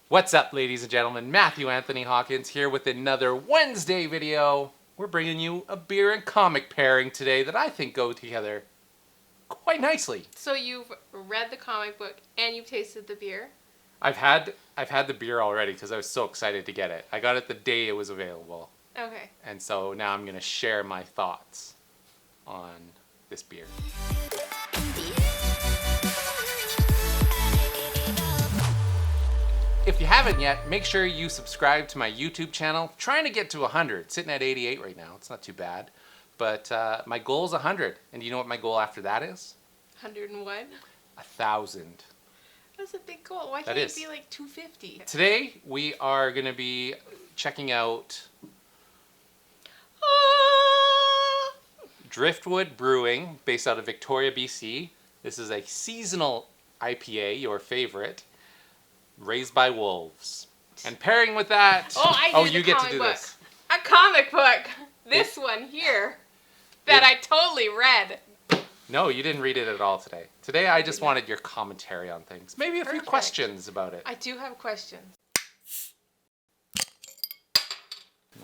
What's up, ladies and gentlemen? Matthew Anthony Hawkins here with another Wednesday video. We're bringing you a beer and comic pairing today that I think go together quite nicely. So you've read the comic book and you've tasted the beer? I've had the beer already because I was so excited to get it. I got it the day it was available. Okay. And so now I'm going to share my thoughts on this beer. If you haven't yet, make sure you subscribe to my YouTube channel. Trying to get to 100, sitting at 88 right now. It's not too bad. But my goal is 100. And do you know what my goal after that is? 101? 1,000. That's a big goal. Why can't it be like 250? Today, we are going to be checking out Driftwood Brewing, based out of Victoria, BC. This is a seasonal IPA, your favorite, raised by wolves. And pairing with that, you get to do this. A comic book. This one here that I totally read. No, you didn't read it at all today. Today I just wanted your commentary on things. Maybe a few questions about it. I do have questions.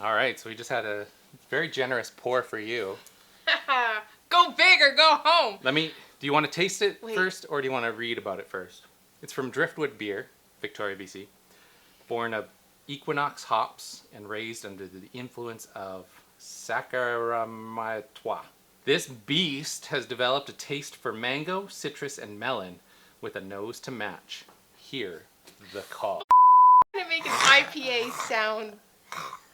All right, so we just had a very generous pour for you. Go big or go home. Do you want to taste it first, or do you want to read about it first? It's from Driftwood Beer, Victoria, BC. Born of equinox hops and raised under the influence of Saccharomyces. This beast has developed a taste for mango, citrus, and melon with a nose to match. Hear the call. I'm gonna make an IPA sound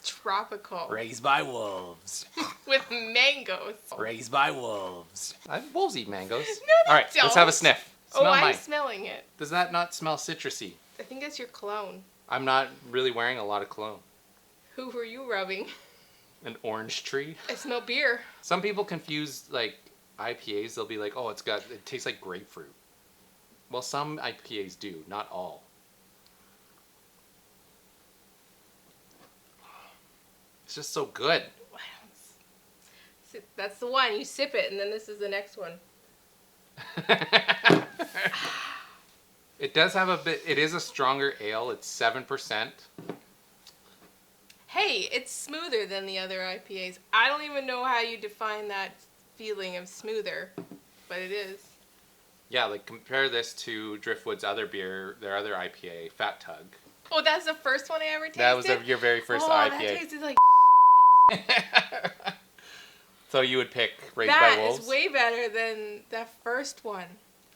tropical. Raised by wolves. With mangoes. Raised by wolves. Wolves eat mangoes. No, all right, let's have a sniff. Smell I'm mine. smelling it. Does that not smell citrusy? I think that's your cologne. I'm not really wearing a lot of cologne. Who were you rubbing? An orange tree. I smell beer. Some people confuse like IPAs. They'll be like, "Oh, it tastes like grapefruit." Well, some IPAs do, not all. It's just so good. That's the one. You sip it, and then this is the next one. It does have a bit. It is a stronger ale. It's 7%. Hey, it's smoother than the other IPAs. I don't even know how you define that feeling of smoother, but it is. Yeah, like compare this to Driftwood's other beer, their other IPA, Fat Tug. Oh, that's the first one I ever tasted? That was your very first IPA. That tasted like So you would pick Raised by Wolves? That is way better than that first one.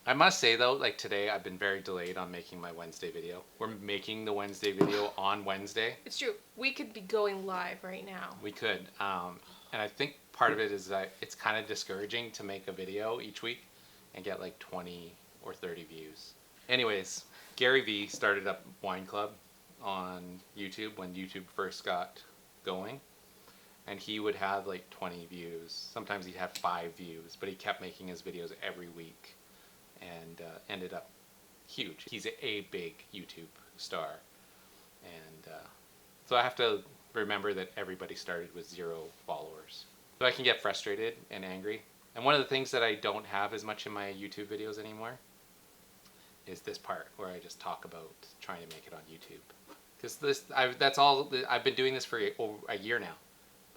I must say though, like today I've been very delayed on making my Wednesday video. We're making the Wednesday video on Wednesday. It's true. We could be going live right now. We could. And I think part of it is that it's kind of discouraging to make a video each week and get like 20 or 30 views. Anyways, Gary V started up Wine Club on YouTube when YouTube first got going. And he would have like 20 views. Sometimes he'd have 5 views, but he kept making his videos every week. And ended up huge. He's a big YouTube star. And so I have to remember that everybody started with 0 followers. So I can get frustrated and angry. And one of the things that I don't have as much in my YouTube videos anymore is this part where I just talk about trying to make it on YouTube. Because that's all. I've been doing this for a year now.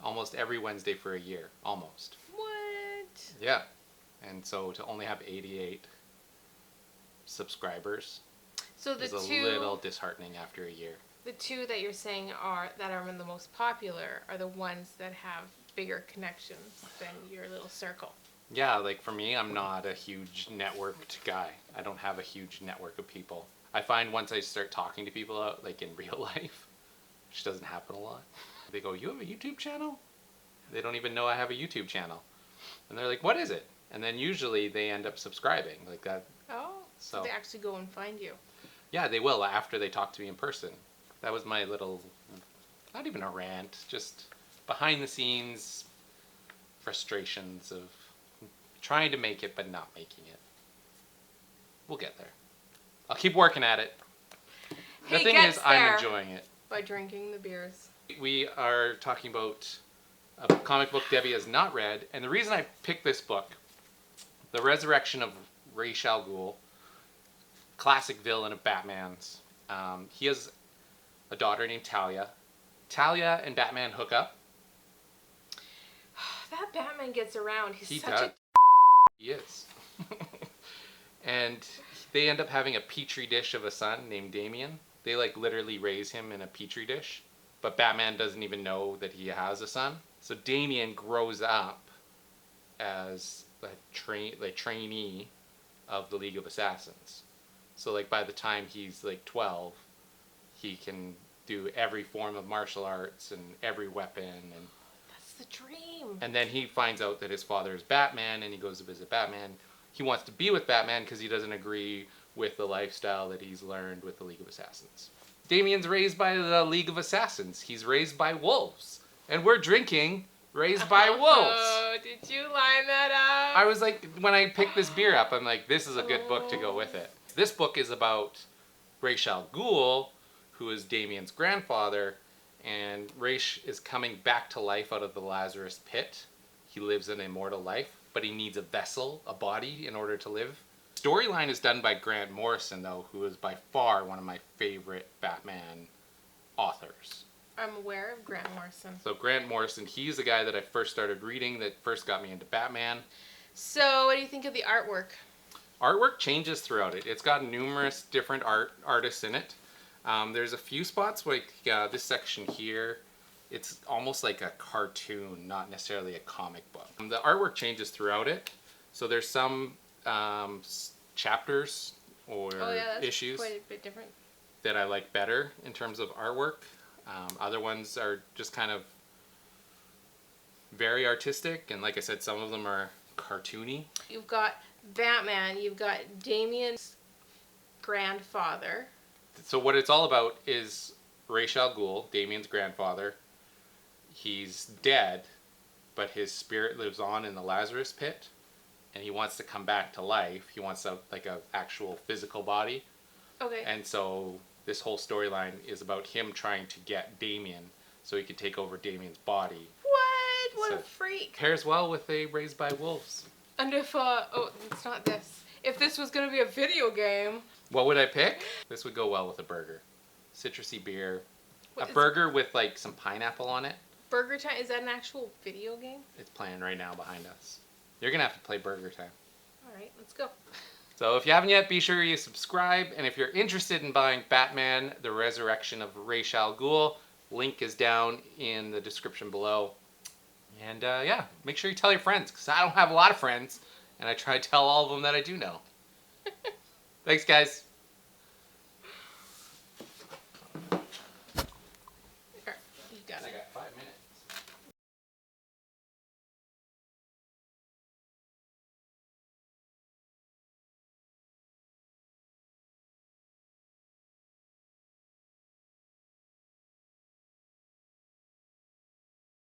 Almost every Wednesday for a year. Almost. What? Yeah. And so to only have 88 subscribers is a little disheartening after a year. The two that you're saying are the most popular are the ones that have bigger connections than your little circle. Yeah, like for me, I'm not a huge networked guy. I don't have a huge network of people. I find once I start talking to people out, like in real life, which doesn't happen a lot, they go, "You have a YouTube channel?" They don't even know I have a YouTube channel. And they're like, "What is it?" And then usually they end up subscribing like that. Oh, so they actually go and find you. Yeah, they will after they talk to me in person. That was my little, not even a rant, just behind the scenes frustrations of trying to make it but not making it. We'll get there. I'll keep working at it. The thing is, I'm enjoying it. By drinking the beers. We are talking about a comic book Debbie has not read, and the reason I picked this book, The Resurrection of Ra's al Ghul, classic villain of Batman's. He has a daughter named Talia. Talia and Batman hook up. That Batman gets around. He's He such does. a... He is. And they end up having a petri dish of a son named Damian. They like literally raise him in a petri dish, but Batman doesn't even know that he has a son. So Damian grows up as a trainee of the League of Assassins. So like by the time he's like 12, he can do every form of martial arts and every weapon, That's the dream. and then he finds out that his father is Batman, and he goes to visit Batman. He wants to be with Batman because he doesn't agree with the lifestyle that he's learned with the League of Assassins. Damien's raised by the League of Assassins. He's raised by wolves. And we're drinking Raised by Wolves. Oh, did you line that up? I was like, when I picked this beer up, I'm like, this is a good book to go with it. This book is about Ra's al Ghul, who is Damien's grandfather, and Ra's is coming back to life out of the Lazarus pit. He lives an immortal life, but he needs a vessel, a body, in order to live. Storyline is done by Grant Morrison, though, who is by far one of my favorite Batman authors. I'm aware of Grant Morrison. So Grant Morrison, he's the guy that I first started reading that first got me into Batman. So what do you think of the artwork? Artwork changes throughout it. It's got numerous different artists in it. There's a few spots like this section here. It's almost like a cartoon, not necessarily a comic book. The artwork changes throughout it. So there's some chapters or issues quite a bit different. that I like better in terms of artwork. Other ones are just kind of very artistic, and like I said, some of them are cartoony. You've got Batman, you've got Damien's grandfather. So what it's all about is Ra's al Ghul, Damien's grandfather. He's dead, but his spirit lives on in the Lazarus pit, and he wants to come back to life. He wants a actual physical body. Okay. And so this whole storyline is about him trying to get Damien so he can take over Damien's body. What? What So a freak. Pairs well with a Raised by Wolves. And if, oh, it's not this. If this was going to be a video game. What would I pick? This would go well with a burger. Citrusy beer. What A is burger with like some pineapple on it. Burger Time, is that an actual video game? It's playing right now behind us. You're going to have to play Burger Time. Alright, let's go. So if you haven't yet, be sure you subscribe. And if you're interested in buying Batman, The Resurrection of Ra's al Ghul, link is down in the description below. And yeah, make sure you tell your friends, because I don't have a lot of friends. And I try to tell all of them that I do know. Thanks, guys.